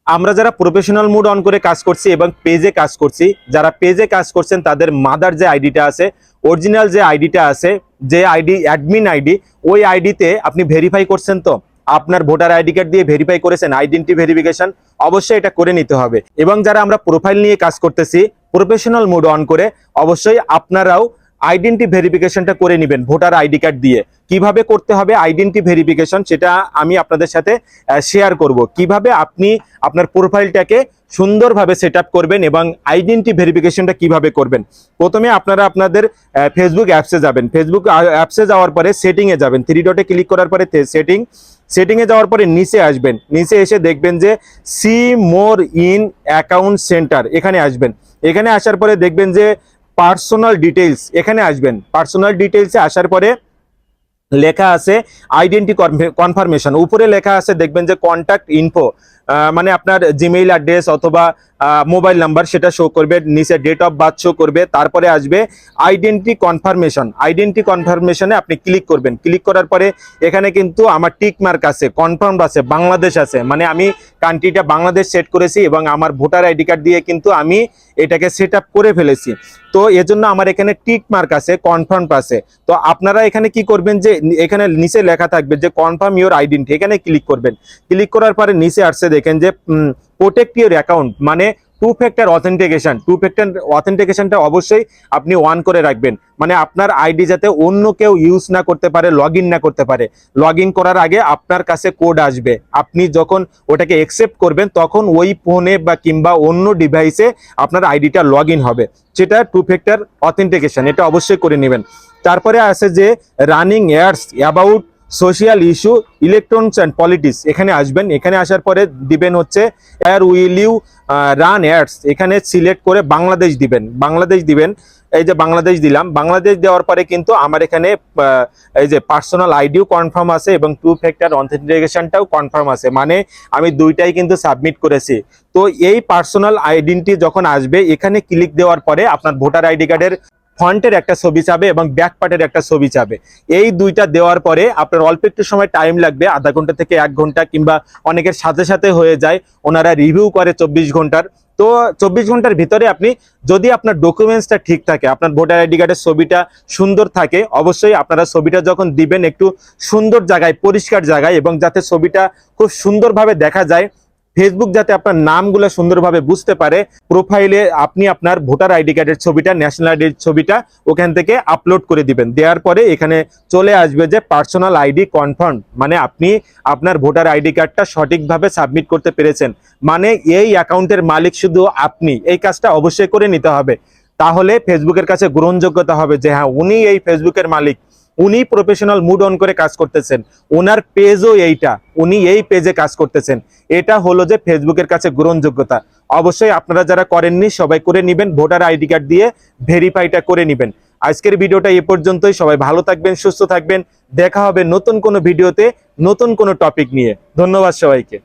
আমরা যারা professional mood on করে কাজ করছি এবং পেজে কাজ করছি, যারা পেজে কাজ করছেন তাদের মাদার যে আইডিটা আছে, অরিজিনাল যে আইডিটা আছে, যে আইডি অ্যাডমিন আইডি, ওই আইডিতে আপনি ভেরিফাই করছেন তো, আপনার ভোটার আইডি কার্ড দিয়ে ভেরিফাই করেছেন, আইডেন্টি ভেরিফিকেশন অবশ্যই এটা করে নিতে হবে। এবং যারা আমরা প্রোফাইল নিয়ে কাজ করতেছি প্রফেশনাল মুড অন করে, অবশ্যই আপনারাও আইডেন্টি ভেরিফিকেশনটা করে নেবেন ভোটার আইডি কার্ড দিয়ে। কিভাবে করতে হবে আইডেন্টি ভেরিফিকেশন সেটা আমি আপনাদের সাথে শেয়ার করব। কিভাবে আপনি আপনার প্রোফাইলটাকে সুন্দরভাবে সেট আপ করবেন এবং আইডেন্টি ভেরিফিকেশনটা কিভাবে করবেন। প্রথমে আপনারা আপনাদের ফেসবুক অ্যাপসে যাবেন। ফেসবুক অ্যাপসে যাওয়ার পরে সেটিংয়ে যাবেন, 3 ডটে ক্লিক করার পরে সেটিংয়ে যাওয়ার পরে নিচে আসবেন। নিচে এসে দেখবেন যে see more in account centre, এখানে আসবেন। এখানে আসার পরে দেখবেন যে পার্সোনাল ডিটেইলস, এখানে আসবেন। পার্সোনাল ডিটেইলসে আসার পরে লেখা আছে আইডেন্টি কনফার্মেশন, উপরে লেখা আছে দেখবেন যে কন্ট্যাক্ট ইনফো, মানে আপনার জিমেইল অ্যাড্রেস অথবা মোবাইল নাম্বার সেটা শো করবে, নিচে ডেট অফ বার্থ শো করবে, তারপরে আসবে আইডেন্টি কনফার্মেশন। আইডেন্টি কনফার্মেশনে আপনি ক্লিক করবেন। ক্লিক করার পরে এখানে কিন্তু আমার টিক মার্ক আছে, কনফার্ম আছে, বাংলাদেশ আছে, মানে আমি কান্ট্রিটা বাংলাদেশ সেট করেছি এবং আমার ভোটার আইডি কার্ড দিয়ে কিন্তু আমি এটাকে সেট আপ করে ফেলেছি। তো এজন্য আমার এখানে টিক মার্ক আছে, কনফার্ম আছে। তো আপনারা এখানে কি করবেন যে এখানে নিচে লেখা থাকবে যে কনফার্ম ইওর আইডেন্টি, এখানে ক্লিক করবেন। ক্লিক করার পরে নিচে আসছে দেখেন যে প্রোটেক্ট ইওর অ্যাকাউন্ট, মানে two factor authentication. Two factor অথেন্টিকেশনটা অবশ্যই আপনি অন করে রাখবেন, মানে আপনার আইডি যাতে অন্য কেউ ইউজ না করতে পারে, লগ ইন না করতে পারে। লগ ইন করার আগে আপনার কাছে কোড আসবে, আপনি যখন ওটাকে অ্যাকসেপ্ট করবেন তখন ওই ফোনে বা কিংবা অন্য ডিভাইসে আপনার আইডিটা লগ ইন হবে, সেটা টু ফ্যাক্টর অথেন্টিকেশন, এটা অবশ্যই করে নেবেন। তারপরে আছে যে running ads about social issue electronics and politics, এখানে আসবেন। এখানে আসার পরে দিবেন হচ্ছে where will you run ads, এখানে সিলেক্ট করে বাংলাদেশ দিবেন। বাংলাদেশ দিবেন, এই যে বাংলাদেশ দিলাম। বাংলাদেশ দেওয়ার পরে কিন্তু আমার এখানে এই যে পার্সোনাল আইডিও কনফার্ম আছে এবং টু ফ্যাক্টর অথেন্টিকেশনটাও কনফার্ম আছে, মানে আমি দুইটাই কিন্তু সাবমিট করেছি। তো এই পার্সোনাল আইডেন্টি যখন আসবে, এখানে ক্লিক দেওয়ার পরে আপনার ভোটার আইডি কার্ডের ফ্রন্টের একটা ছবি চাবে এবং ব্যাক পার্টের একটা ছবি চাবে। এই দুইটা দেওয়ার পরে আপনার অল্প একটু সময় টাইম লাগবে, আধা ঘন্টা থেকে 1 ঘন্টা, কিংবা অনেকের সাথে সাথে হয়ে যায়, ওনারা রিভিউ করে 24 ঘন্টার। তো 24 ঘন্টার ভিতরে আপনি যদি আপনার ডকুমেন্টসটা ঠিক থাকে, আপনার ভোটার আইডি কার্ডের ছবিটা সুন্দর থাকে, অবশ্যই আপনারা ছবিটা যখন দিবেন একটু সুন্দর জায়গায়, পরিষ্কার জায়গায়, এবং যাতে ছবিটা খুব সুন্দরভাবে দেখা যায়, ফেসবুক যাতে আপনার নামগুলো সুন্দরভাবে বুঝতে পারে, প্রোফাইলে আপনি আপনার ভোটার আইডি কার্ডের ছবিটা, ন্যাশনাল আইডির ছবিটা ওখান থেকে আপলোড করে দিবেন। দেওয়ার পরে এখানে চলে আসবে যে পার্সোনাল আইডি কনফার্ম, মানে আপনি আপনার ভোটার আইডি কার্ডটা সঠিকভাবে সাবমিট করতে পেরেছেন, মানে এই অ্যাকাউন্টের মালিক শুধু আপনি। এই কাজটা অবশ্যই করে নিতে হবে, তাহলে ফেসবুকের কাছে গ্রহণযোগ্যতা হবে যে হ্যাঁ, উনি এই ফেসবুকের মালিক, উনি প্রফেশনাল মুড অন করে কাজ করতেছেন, ওনার পেজও এইটা, উনি এই পেজে কাজ করতেছেন। এটা হলো যে ফেসবুকের কাছে গ্রহণযোগ্যতা। অবশ্যই আপনারা যারা করেননি সবাই করে নেবেন, ভোটার আইডি কার্ড দিয়ে ভেরিফাইটা করে নেবেন। আজকের ভিডিওটা এ পর্যন্তই। সবাই ভালো থাকবেন, সুস্থ থাকবেন। দেখা হবে নতুন কোনো ভিডিওতে, নতুন কোনো টপিক নিয়ে। ধন্যবাদ সবাইকে।